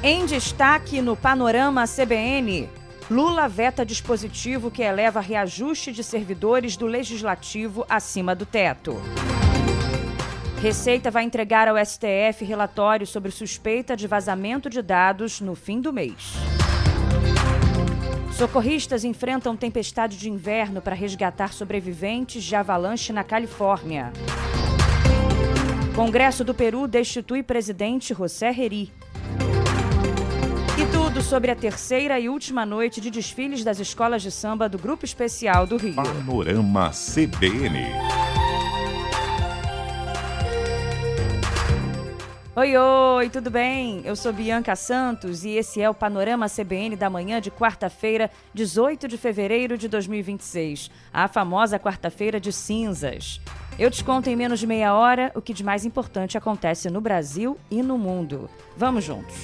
Em destaque no Panorama CBN, Lula veta dispositivo que eleva reajuste de servidores do Legislativo acima do teto. Receita vai entregar ao STF relatório sobre suspeita de vazamento de dados no fim do mês. Socorristas enfrentam tempestade de inverno para resgatar sobreviventes de avalanche na Califórnia. Congresso do Peru destitui presidente José Herri. E tudo sobre a terceira e última noite de desfiles das escolas de samba do Grupo Especial do Rio. Panorama CBN. Oi, tudo bem? Eu sou Bianca Santos e esse é o Panorama CBN da manhã de quarta-feira, 18 de fevereiro de 2026, a famosa quarta-feira de cinzas. Eu te conto em menos de meia hora o que de mais importante acontece no Brasil e no mundo. Vamos juntos!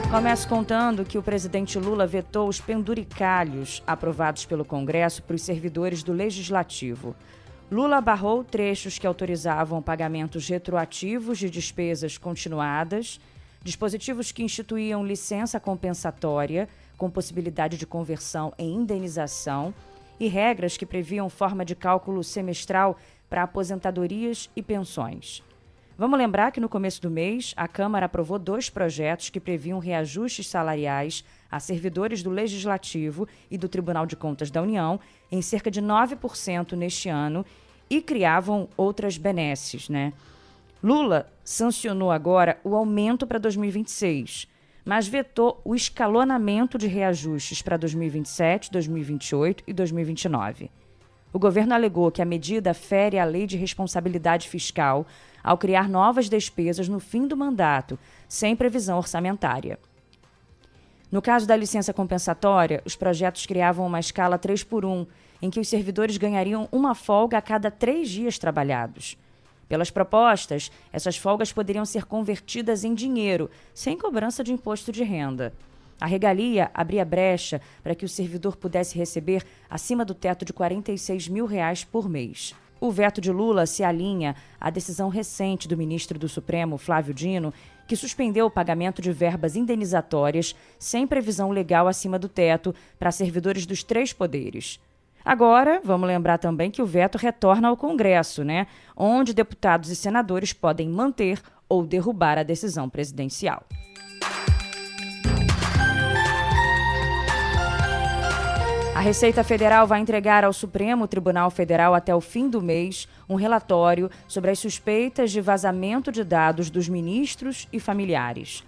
Começo contando que o presidente Lula vetou os penduricalhos aprovados pelo Congresso para os servidores do Legislativo. Lula barrou trechos que autorizavam pagamentos retroativos de despesas continuadas, dispositivos que instituíam licença compensatória, com possibilidade de conversão em indenização, e regras que previam forma de cálculo semestral para aposentadorias e pensões. Vamos lembrar que no começo do mês, a Câmara aprovou 2 projetos que previam reajustes salariais a servidores do Legislativo e do Tribunal de Contas da União em cerca de 9% neste ano e criavam outras benesses, né? Lula sancionou agora o aumento para 2026, mas vetou o escalonamento de reajustes para 2027, 2028 e 2029. O governo alegou que a medida fere a Lei de Responsabilidade Fiscal ao criar novas despesas no fim do mandato, sem previsão orçamentária. No caso da licença compensatória, os projetos criavam uma escala 3x1, em que os servidores ganhariam uma folga a cada 3 dias trabalhados. Pelas propostas, essas folgas poderiam ser convertidas em dinheiro, sem cobrança de imposto de renda. A regalia abria brecha para que o servidor pudesse receber acima do teto de R$ 46 mil por mês. O veto de Lula se alinha à decisão recente do ministro do Supremo, Flávio Dino, que suspendeu o pagamento de verbas indenizatórias sem previsão legal acima do teto para servidores dos 3 poderes. Agora, vamos lembrar também que o veto retorna ao Congresso, né? Onde deputados e senadores podem manter ou derrubar a decisão presidencial. A Receita Federal vai entregar ao Supremo Tribunal Federal até o fim do mês um relatório sobre as suspeitas de vazamento de dados dos ministros e familiares.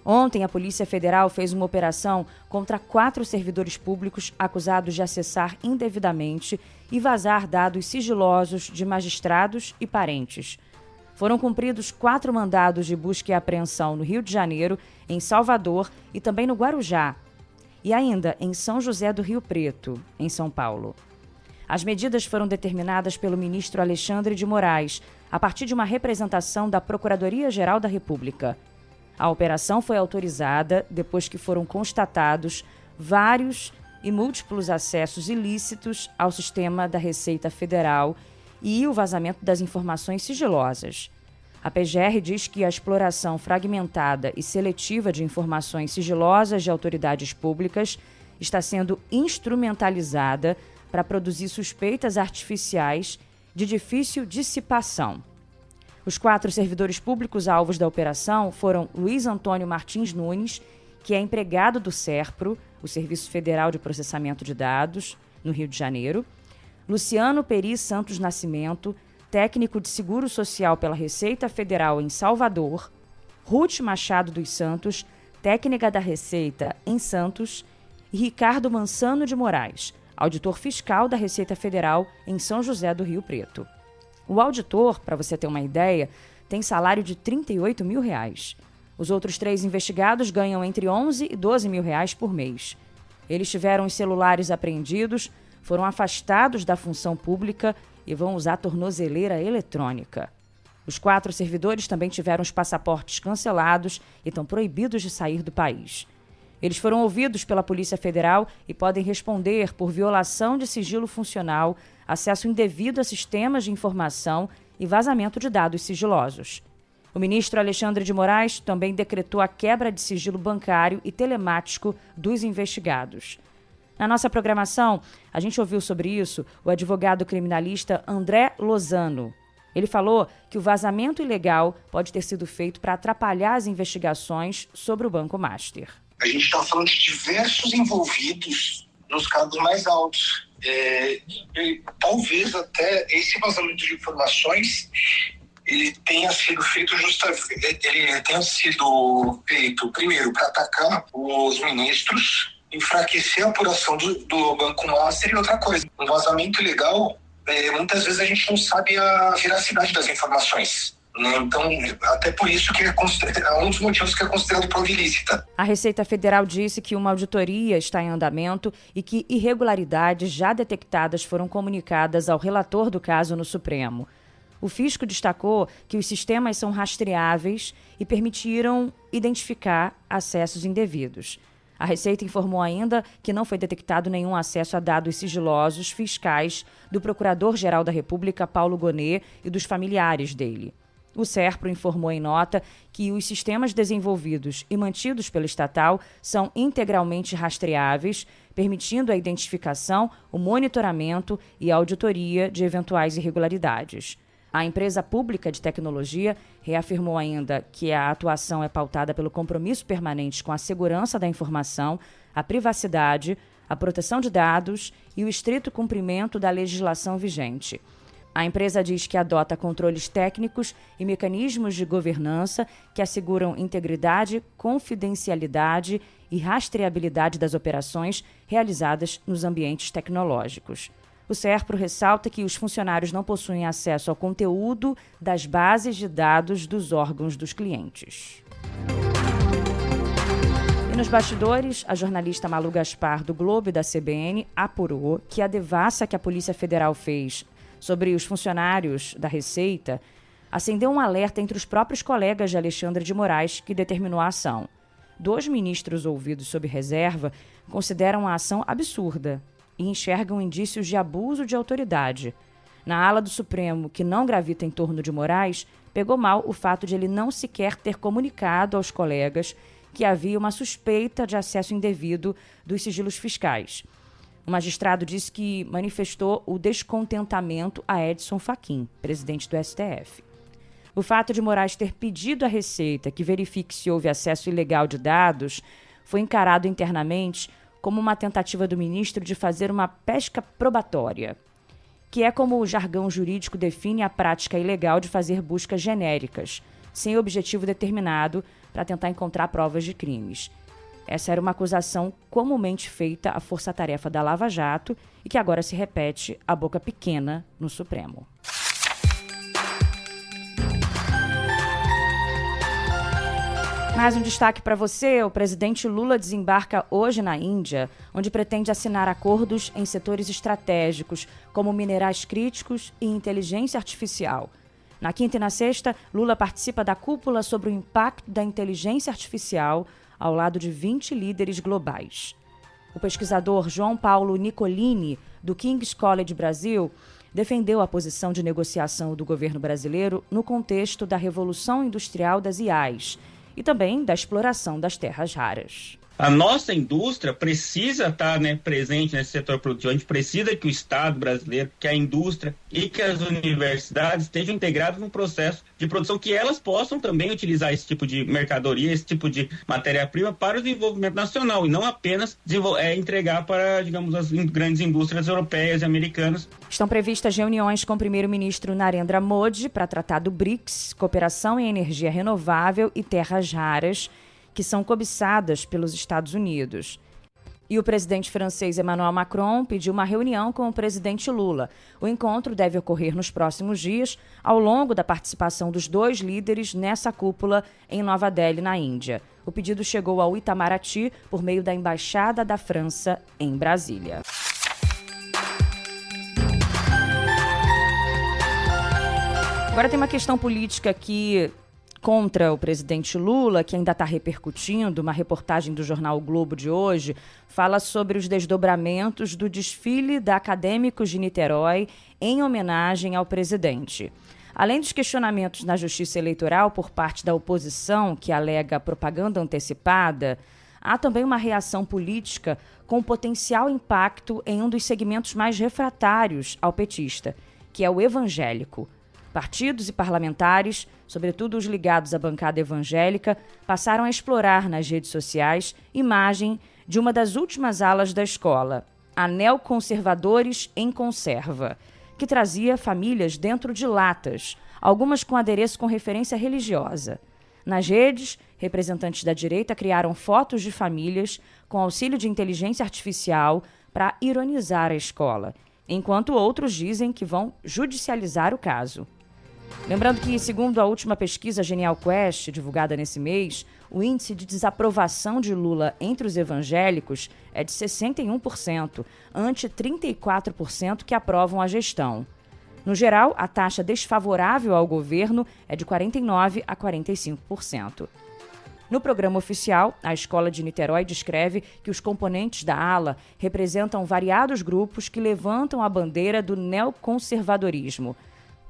Ontem, a Polícia Federal fez uma operação contra 4 servidores públicos acusados de acessar indevidamente e vazar dados sigilosos de magistrados e parentes. Foram cumpridos 4 mandados de busca e apreensão no Rio de Janeiro, em Salvador e também no Guarujá, e ainda em São José do Rio Preto, em São Paulo. As medidas foram determinadas pelo ministro Alexandre de Moraes, a partir de uma representação da Procuradoria-Geral da República. A operação foi autorizada depois que foram constatados vários e múltiplos acessos ilícitos ao sistema da Receita Federal e o vazamento das informações sigilosas. A PGR diz que a exploração fragmentada e seletiva de informações sigilosas de autoridades públicas está sendo instrumentalizada para produzir suspeitas artificiais de difícil dissipação. Os 4 servidores públicos alvos da operação foram Luiz Antônio Martins Nunes, que é empregado do SERPRO, o Serviço Federal de Processamento de Dados, no Rio de Janeiro, Luciano Peri Santos Nascimento, técnico de Seguro Social pela Receita Federal em Salvador, Ruth Machado dos Santos, técnica da Receita em Santos, e Ricardo Mansano de Moraes, auditor fiscal da Receita Federal em São José do Rio Preto. O auditor, para você ter uma ideia, tem salário de R$ 38 mil. Os outros 3 investigados ganham entre R$ 11 e R$ 12 mil por mês. Eles tiveram os celulares apreendidos, foram afastados da função pública e vão usar tornozeleira eletrônica. Os 4 servidores também tiveram os passaportes cancelados e estão proibidos de sair do país. Eles foram ouvidos pela Polícia Federal e podem responder por violação de sigilo funcional, acesso indevido a sistemas de informação e vazamento de dados sigilosos. O ministro Alexandre de Moraes também decretou a quebra de sigilo bancário e telemático dos investigados. Na nossa programação, a gente ouviu sobre isso o advogado criminalista André Lozano. Ele falou que o vazamento ilegal pode ter sido feito para atrapalhar as investigações sobre o Banco Master. A gente está falando de diversos envolvidos nos cargos mais altos. Talvez até esse vazamento de informações ele tenha sido feito primeiro para atacar os ministros, enfraquecer a apuração do Banco Master e outra coisa. Um vazamento ilegal, muitas vezes a gente não sabe a veracidade das informações. Então, até por isso que é um dos motivos que é considerado prova ilícita. A Receita Federal disse que uma auditoria está em andamento e que irregularidades já detectadas foram comunicadas ao relator do caso no Supremo. O fisco destacou que os sistemas são rastreáveis e permitiram identificar acessos indevidos. A Receita informou ainda que não foi detectado nenhum acesso a dados sigilosos fiscais do Procurador-Geral da República, Paulo Gonet, e dos familiares dele. O SERPRO informou em nota que os sistemas desenvolvidos e mantidos pela estatal são integralmente rastreáveis, permitindo a identificação, o monitoramento e a auditoria de eventuais irregularidades. A empresa pública de tecnologia reafirmou ainda que a atuação é pautada pelo compromisso permanente com a segurança da informação, a privacidade, a proteção de dados e o estrito cumprimento da legislação vigente. A empresa diz que adota controles técnicos e mecanismos de governança que asseguram integridade, confidencialidade e rastreabilidade das operações realizadas nos ambientes tecnológicos. O SERPRO ressalta que os funcionários não possuem acesso ao conteúdo das bases de dados dos órgãos dos clientes. E nos bastidores, a jornalista Malu Gaspar, do Globo e da CBN, apurou que a devassa que a Polícia Federal fez sobre os funcionários da Receita acendeu um alerta entre os próprios colegas de Alexandre de Moraes, que determinou a ação. 2 ministros ouvidos sob reserva consideram a ação absurda e enxergam indícios de abuso de autoridade. Na ala do Supremo, que não gravita em torno de Moraes, pegou mal o fato de ele não sequer ter comunicado aos colegas que havia uma suspeita de acesso indevido dos sigilos fiscais. O magistrado disse que manifestou o descontentamento a Edson Fachin, presidente do STF. O fato de Moraes ter pedido à Receita que verifique se houve acesso ilegal de dados foi encarado internamente como uma tentativa do ministro de fazer uma pesca probatória, que é como o jargão jurídico define a prática ilegal de fazer buscas genéricas, sem objetivo determinado, para tentar encontrar provas de crimes. Essa era uma acusação comumente feita à força-tarefa da Lava Jato e que agora se repete à boca pequena no Supremo. Mais um destaque para você: o presidente Lula desembarca hoje na Índia, onde pretende assinar acordos em setores estratégicos, como minerais críticos e inteligência artificial. Na quinta e na sexta, Lula participa da cúpula sobre o impacto da inteligência artificial, ao lado de 20 líderes globais. O pesquisador João Paulo Nicolini, do King's College Brasil, defendeu a posição de negociação do governo brasileiro no contexto da revolução industrial das IAs e também da exploração das terras raras. A nossa indústria precisa estar presente nesse setor produtivo. A gente precisa que o Estado brasileiro, que a indústria e que as universidades estejam integradas no processo de produção, que elas possam também utilizar esse tipo de mercadoria, esse tipo de matéria-prima para o desenvolvimento nacional e não apenas entregar para, digamos, as grandes indústrias europeias e americanas. Estão previstas reuniões com o primeiro-ministro Narendra Modi para tratar do BRICS, cooperação em energia renovável e terras raras, que são cobiçadas pelos Estados Unidos. E o presidente francês Emmanuel Macron pediu uma reunião com o presidente Lula. O encontro deve ocorrer nos próximos dias, ao longo da participação dos 2 líderes nessa cúpula em Nova Delhi, na Índia. O pedido chegou ao Itamaraty por meio da Embaixada da França em Brasília. Agora tem uma questão política que contra o presidente Lula, que ainda está repercutindo. Uma reportagem do jornal O Globo de hoje fala sobre os desdobramentos do desfile da Acadêmicos de Niterói em homenagem ao presidente. Além dos questionamentos na Justiça Eleitoral por parte da oposição, que alega propaganda antecipada, há também uma reação política com potencial impacto em um dos segmentos mais refratários ao petista, que é o evangélico. Partidos e parlamentares, sobretudo os ligados à bancada evangélica, passaram a explorar nas redes sociais imagem de uma das últimas alas da escola, a Neoconservadores em Conserva, que trazia famílias dentro de latas, algumas com adereço com referência religiosa. Nas redes, representantes da direita criaram fotos de famílias com auxílio de inteligência artificial para ironizar a escola, enquanto outros dizem que vão judicializar o caso. Lembrando que, segundo a última pesquisa Genial Quest, divulgada nesse mês, o índice de desaprovação de Lula entre os evangélicos é de 61%, ante 34% que aprovam a gestão. No geral, a taxa desfavorável ao governo é de 49% a 45%. No programa oficial, a Escola de Niterói descreve que os componentes da ala representam variados grupos que levantam a bandeira do neoconservadorismo.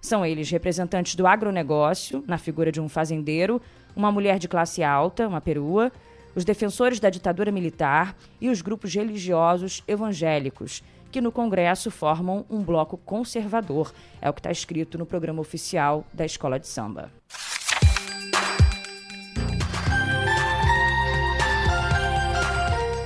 São eles representantes do agronegócio, na figura de um fazendeiro, uma mulher de classe alta, uma perua, os defensores da ditadura militar e os grupos religiosos evangélicos, que no Congresso formam um bloco conservador. É o que está escrito no programa oficial da Escola de Samba.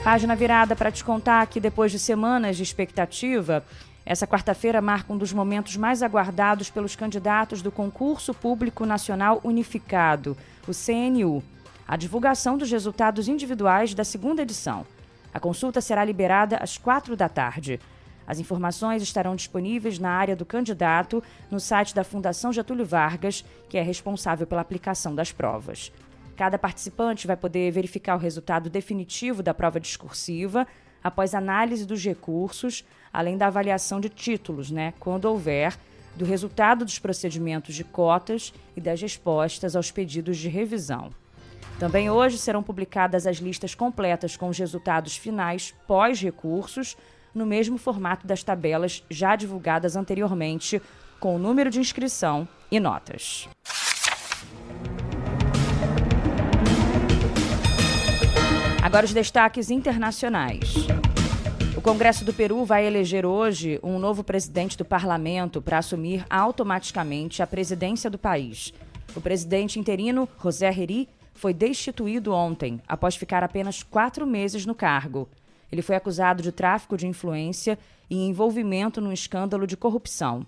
Página virada para te contar que depois de semanas de expectativa, essa quarta-feira marca um dos momentos mais aguardados pelos candidatos do Concurso Público Nacional Unificado, o CNU, a divulgação dos resultados individuais da segunda edição. A consulta será liberada às 16h. As informações estarão disponíveis na área do candidato no site da Fundação Getúlio Vargas, que é responsável pela aplicação das provas. Cada participante vai poder verificar o resultado definitivo da prova discursiva após análise dos recursos, além da avaliação de títulos, quando houver, do resultado dos procedimentos de cotas e das respostas aos pedidos de revisão. Também hoje serão publicadas as listas completas com os resultados finais pós-recursos, no mesmo formato das tabelas já divulgadas anteriormente, com o número de inscrição e notas. Agora os destaques internacionais. O Congresso do Peru vai eleger hoje um novo presidente do parlamento para assumir automaticamente a presidência do país. O presidente interino, José Herrí, foi destituído ontem, após ficar apenas 4 meses no cargo. Ele foi acusado de tráfico de influência e envolvimento num escândalo de corrupção.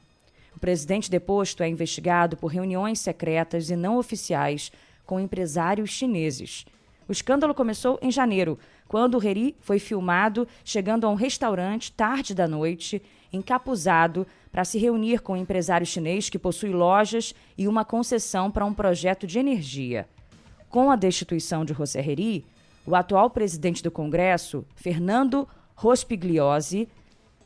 O presidente deposto é investigado por reuniões secretas e não oficiais com empresários chineses. O escândalo começou em janeiro, quando Herrí foi filmado chegando a um restaurante tarde da noite, encapuzado, para se reunir com um empresário chinês que possui lojas e uma concessão para um projeto de energia. Com a destituição de José Herrí, o atual presidente do Congresso, Fernando Rospigliosi,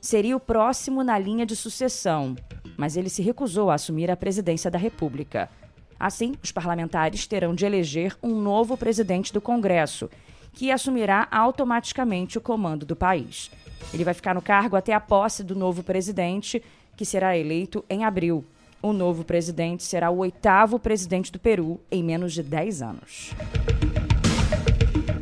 seria o próximo na linha de sucessão, mas ele se recusou a assumir a presidência da República. Assim, os parlamentares terão de eleger um novo presidente do Congresso, que assumirá automaticamente o comando do país. Ele vai ficar no cargo até a posse do novo presidente, que será eleito em abril. O novo presidente será o 8º presidente do Peru em menos de 10 anos.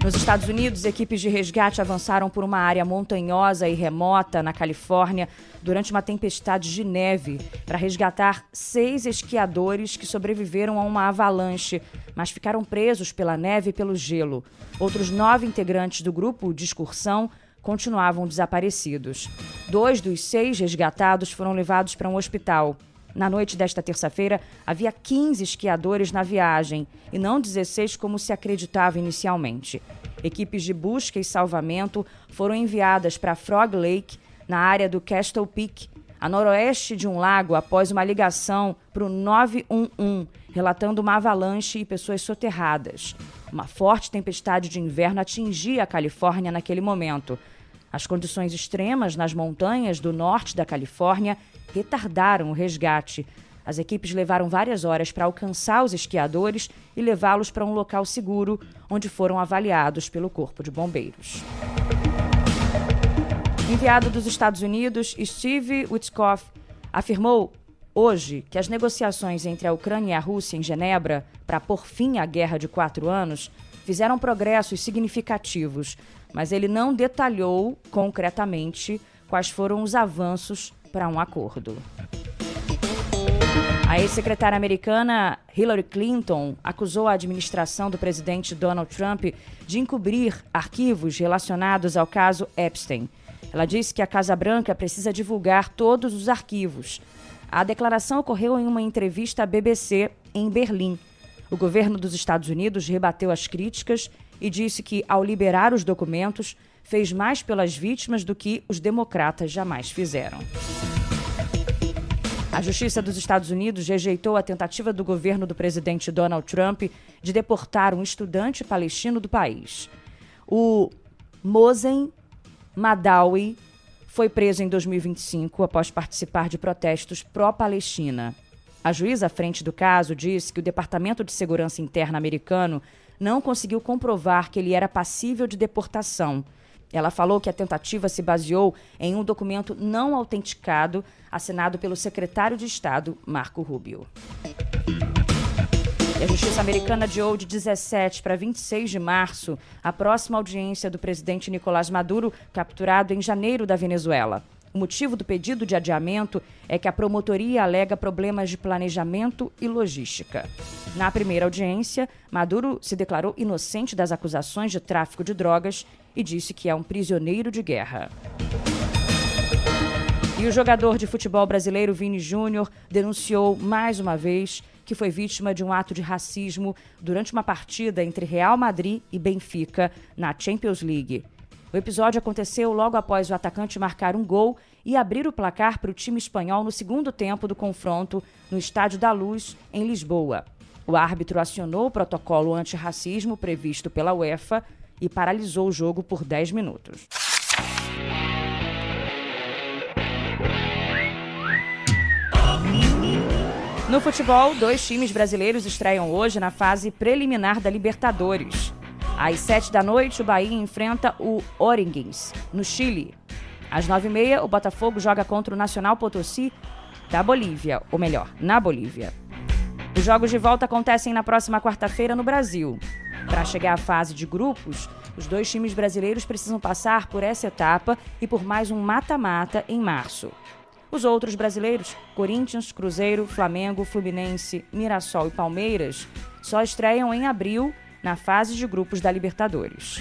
Nos Estados Unidos, equipes de resgate avançaram por uma área montanhosa e remota na Califórnia durante uma tempestade de neve para resgatar 6 esquiadores que sobreviveram a uma avalanche, mas ficaram presos pela neve e pelo gelo. Outros 9 integrantes do grupo de excursão continuavam desaparecidos. 2 dos 6 resgatados foram levados para um hospital. Na noite desta terça-feira, havia 15 esquiadores na viagem e não 16 como se acreditava inicialmente. Equipes de busca e salvamento foram enviadas para Frog Lake, na área do Castle Peak, a noroeste de um lago, após uma ligação para o 911, relatando uma avalanche e pessoas soterradas. Uma forte tempestade de inverno atingia a Califórnia naquele momento. As condições extremas nas montanhas do norte da Califórnia retardaram o resgate. As equipes levaram várias horas para alcançar os esquiadores e levá-los para um local seguro, onde foram avaliados pelo Corpo de Bombeiros. Enviado dos Estados Unidos, Steve Witkoff afirmou hoje que as negociações entre a Ucrânia e a Rússia em Genebra para pôr fim à guerra de 4 anos fizeram progressos significativos, mas ele não detalhou concretamente quais foram os avanços para um acordo. A ex-secretária americana Hillary Clinton acusou a administração do presidente Donald Trump de encobrir arquivos relacionados ao caso Epstein. Ela disse que a Casa Branca precisa divulgar todos os arquivos. A declaração ocorreu em uma entrevista à BBC em Berlim. O governo dos Estados Unidos rebateu as críticas e disse que, ao liberar os documentos, fez mais pelas vítimas do que os democratas jamais fizeram. A Justiça dos Estados Unidos rejeitou a tentativa do governo do presidente Donald Trump de deportar um estudante palestino do país. O Mohsen Madawi foi preso em 2025 após participar de protestos pró-Palestina. A juíza à frente do caso disse que o Departamento de Segurança Interna americano não conseguiu comprovar que ele era passível de deportação. Ela falou que a tentativa se baseou em um documento não autenticado assinado pelo secretário de Estado, Marco Rubio. E a Justiça americana adiou de 17 para 26 de março a próxima audiência do presidente Nicolás Maduro, capturado em janeiro da Venezuela. O motivo do pedido de adiamento é que a promotoria alega problemas de planejamento e logística. Na primeira audiência, Maduro se declarou inocente das acusações de tráfico de drogas e disse que é um prisioneiro de guerra. E o jogador de futebol brasileiro Vini Júnior denunciou mais uma vez que foi vítima de um ato de racismo durante uma partida entre Real Madrid e Benfica na Champions League. O episódio aconteceu logo após o atacante marcar um gol e abrir o placar para o time espanhol no segundo tempo do confronto no Estádio da Luz, em Lisboa. O árbitro acionou o protocolo antirracismo previsto pela UEFA e paralisou o jogo por 10 minutos. No futebol, 2 times brasileiros estreiam hoje na fase preliminar da Libertadores. Às 7 da noite, o Bahia enfrenta o O'Higgins, no Chile. Às 9h30, o Botafogo joga contra o Nacional Potosí da Bolívia, ou melhor, na Bolívia. Os jogos de volta acontecem na próxima quarta-feira no Brasil. Para chegar à fase de grupos, os 2 times brasileiros precisam passar por essa etapa e por mais um mata-mata em março. Os outros brasileiros, Corinthians, Cruzeiro, Flamengo, Fluminense, Mirassol e Palmeiras, só estreiam em abril na fase de grupos da Libertadores.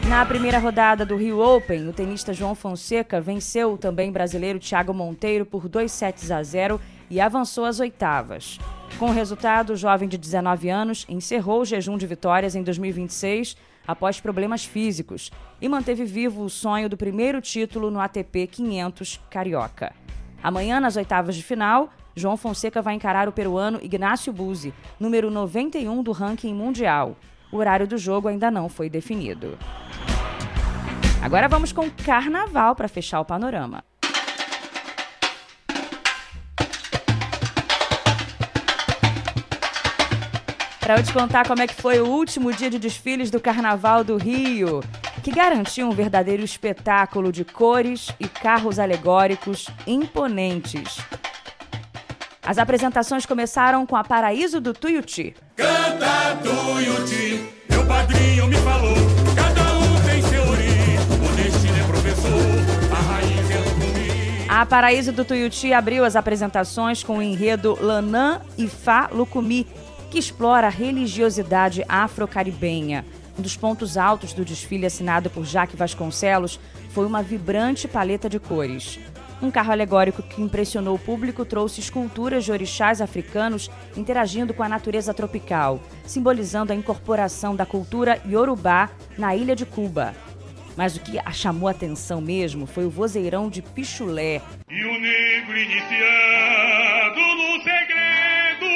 Na primeira rodada do Rio Open, o tenista João Fonseca venceu o também brasileiro Thiago Monteiro por 2-0 e avançou às oitavas. Com o resultado, o jovem de 19 anos encerrou o jejum de vitórias em 2026 após problemas físicos e manteve vivo o sonho do primeiro título no ATP 500 Carioca. Amanhã, nas oitavas de final, João Fonseca vai encarar o peruano Ignacio Buzzi, número 91 do ranking mundial. O horário do jogo ainda não foi definido. Agora vamos com Carnaval para fechar o panorama. Para eu te contar como é que foi o último dia de desfiles do Carnaval do Rio, que garantiu um verdadeiro espetáculo de cores e carros alegóricos imponentes. As apresentações começaram com a Paraíso do Tuiuti. Canta Tuiuti, meu padrinho me falou, cada um tem seu ori, o destino é professor, a raiz é Lucumi. A Paraíso do Tuiuti abriu as apresentações com o enredo Lanã e Fá Lucumi, que explora a religiosidade afro-caribenha. Um dos pontos altos do desfile assinado por Jaque Vasconcelos foi uma vibrante paleta de cores. Um carro alegórico que impressionou o público trouxe esculturas de orixás africanos interagindo com a natureza tropical, simbolizando a incorporação da cultura iorubá na ilha de Cuba. Mas o que chamou a atenção mesmo foi o vozeirão de Pichulé. E o negro iniciado no segredo,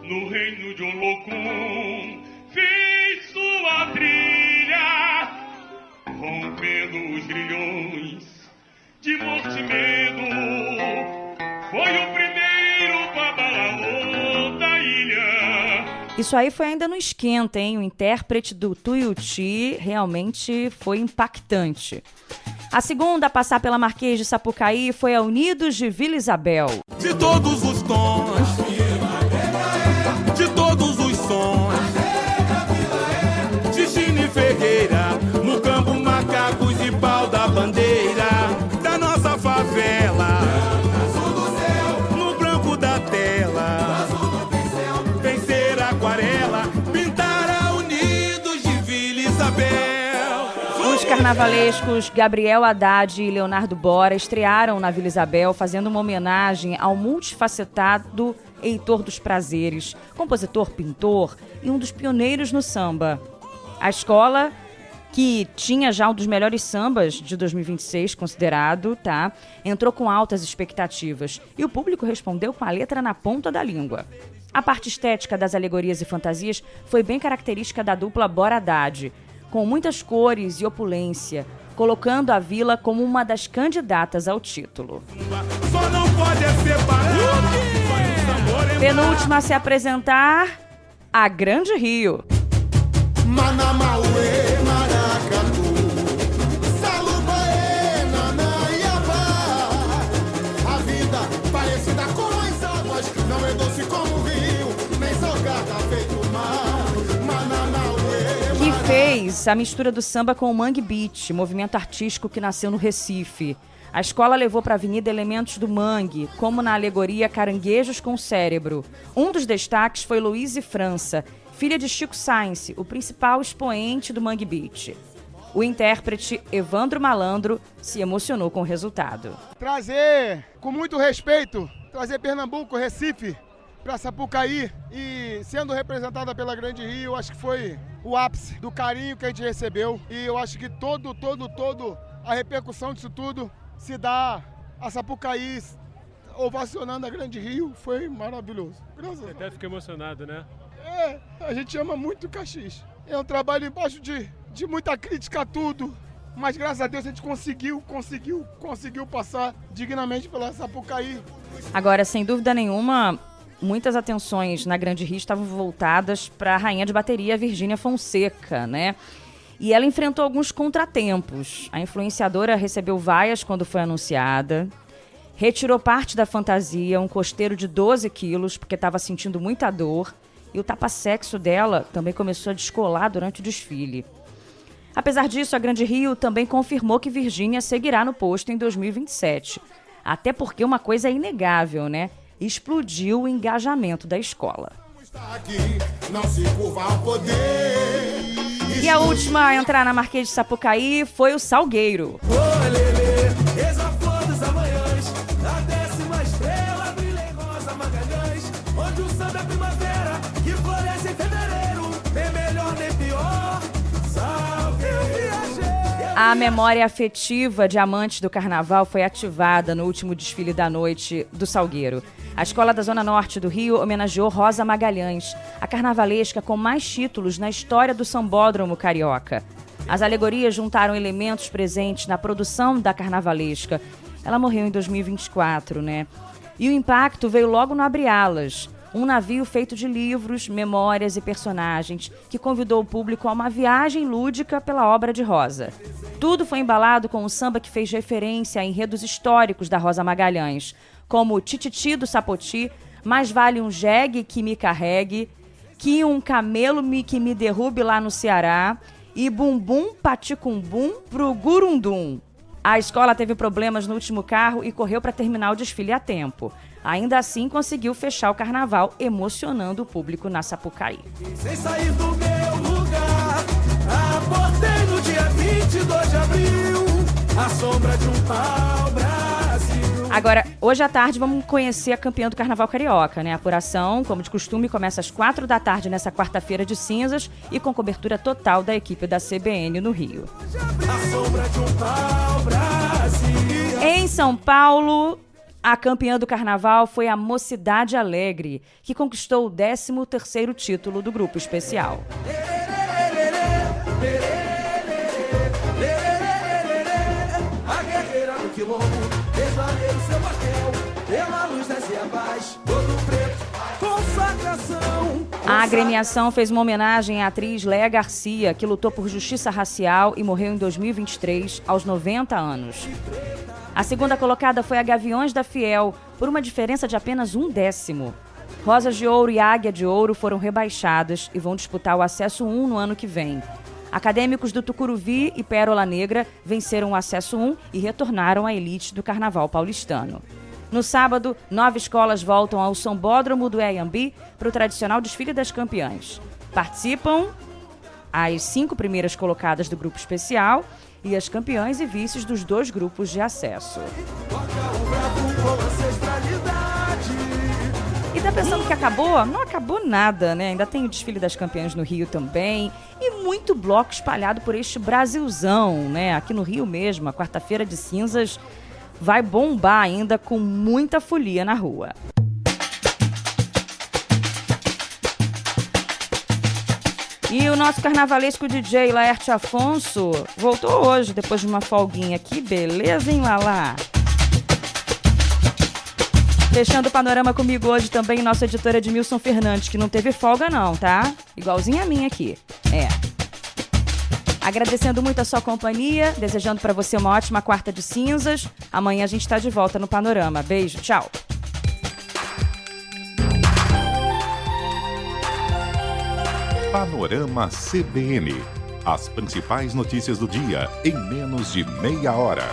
no reino de Olocum, fez sua trilha, rompendo os grilhões de morte e medo, foi o primeiro badalaô da ilha. Isso aí foi ainda no esquenta, hein? O intérprete do Tuiuti realmente foi impactante. A segunda a passar pela Marquês de Sapucaí foi a Unidos de Vila Isabel. De todos os tons, de todos os sons, de Chine Ferreira, Mucambo, macacos e pau da bandeira da nossa favela, no branco da tela, vencer a aquarela, pintar a Unidos de Vila Isabel. Os carnavalescos Gabriel Haddad e Leonardo Bora estrearam na Vila Isabel, fazendo uma homenagem ao multifacetado Heitor dos Prazeres, compositor, pintor e um dos pioneiros no samba. A escola, que tinha já um dos melhores sambas de 2026, considerado, entrou com altas expectativas e o público respondeu com a letra na ponta da língua. A parte estética das alegorias e fantasias foi bem característica da dupla Bora Haddad, com muitas cores e opulência, colocando a vila como uma das candidatas ao título. Só não pode separar. Penúltima a se apresentar, a Grande Rio. Manamauê, maracatu, salubaê, nanaiabá. A vida parecida com as águas, não é doce como o rio, nem salgada feito mar. Manamauê, Que fez a mistura do samba com o Mangue Beat, movimento artístico que nasceu no Recife. A escola levou para a avenida elementos do mangue, como na alegoria Caranguejos com Cérebro. Um dos destaques foi Luíse França, filha de Chico Science, o principal expoente do Mangue Beat. O intérprete Evandro Malandro se emocionou com o resultado. Trazer, com muito respeito, trazer Pernambuco, Recife, para Sapucaí e sendo representada pela Grande Rio, acho que foi o ápice do carinho que a gente recebeu. E eu acho que todo a repercussão disso tudo se dá a Sapucaí ovacionando a Grande Rio, foi maravilhoso. Graças a Deus. Até fiquei emocionado, né? A gente ama muito o Caxias. É um trabalho embaixo de muita crítica a tudo, mas graças a Deus a gente conseguiu passar dignamente pela Sapucaí. Agora, sem dúvida nenhuma, muitas atenções na Grande Rio estavam voltadas para a rainha de bateria Virgínia Fonseca, né? E ela enfrentou alguns contratempos. A influenciadora recebeu vaias quando foi anunciada, retirou parte da fantasia, um costeiro de 12 quilos, porque estava sentindo muita dor, e o tapa-sexo dela também começou a descolar durante o desfile. Apesar disso, a Grande Rio também confirmou que Virgínia seguirá no posto em 2027. Até porque uma coisa é inegável, né? Explodiu o engajamento da escola. E a última a entrar na Marquês de Sapucaí foi o Salgueiro. A memória afetiva de amantes do carnaval foi ativada no último desfile da noite do Salgueiro. A escola da Zona Norte do Rio homenageou Rosa Magalhães, a carnavalesca com mais títulos na história do sambódromo carioca. As alegorias juntaram elementos presentes na produção da carnavalesca. Ela morreu em 2024, né? E o impacto veio logo no Abre Alas, um navio feito de livros, memórias e personagens que convidou o público a uma viagem lúdica pela obra de Rosa. Tudo foi embalado com um samba que fez referência a enredos históricos da Rosa Magalhães, como Tititi do Sapoti, Mais Vale um Jegue que me carregue, Que um camelo que me derrube lá no Ceará e Bumbum Paticumbum pro Gurundum. A escola teve problemas no último carro e correu para terminar o desfile a tempo. Ainda assim, conseguiu fechar o carnaval, emocionando o público na Sapucaí. Sem sair do meu lugar, aportei no dia 22 de abril, a sombra de um pau, Brasil. Agora, hoje à tarde, vamos conhecer a campeã do Carnaval Carioca, né? A apuração, como de costume, começa às 4 da tarde nessa quarta-feira de cinzas e com cobertura total da equipe da CBN no Rio. A sombra de um pau, Brasil. Em São Paulo, a campeã do Carnaval foi a Mocidade Alegre, que conquistou o 13º título do grupo especial. A guerreira do quilombo, desvaneia o seu papel, pela luz das Iabás, todo preto, com sua A agremiação fez uma homenagem à atriz Léa Garcia, que lutou por justiça racial e morreu em 2023, aos 90 anos. A segunda colocada foi a Gaviões da Fiel, por uma diferença de apenas 1/10. Rosas de Ouro e Águia de Ouro foram rebaixadas e vão disputar o Acesso 1 no ano que vem. Acadêmicos do Tucuruvi e Pérola Negra venceram o Acesso 1 e retornaram à elite do Carnaval paulistano. No sábado, 9 escolas voltam ao Sambódromo do Iambi para o tradicional desfile das campeãs. Participam as 5 primeiras colocadas do grupo especial e as campeãs e vices dos 2 grupos de acesso. E tá pensando que acabou? Não acabou nada, né? Ainda tem o desfile das campeãs no Rio também e muito bloco espalhado por este Brasilzão, né? Aqui no Rio mesmo, a quarta-feira de cinzas vai bombar ainda com muita folia na rua. E o nosso carnavalesco DJ Laerte Afonso voltou hoje, depois de uma folguinha. Que beleza, hein, Lala? Fechando o panorama comigo hoje também nossa editora Edmilson Fernandes, que não teve folga não, tá? Igualzinha a minha aqui. Agradecendo muito a sua companhia, desejando para você uma ótima quarta de cinzas. Amanhã a gente está de volta no Panorama. Beijo, tchau. Panorama CBN. As principais notícias do dia em menos de meia hora.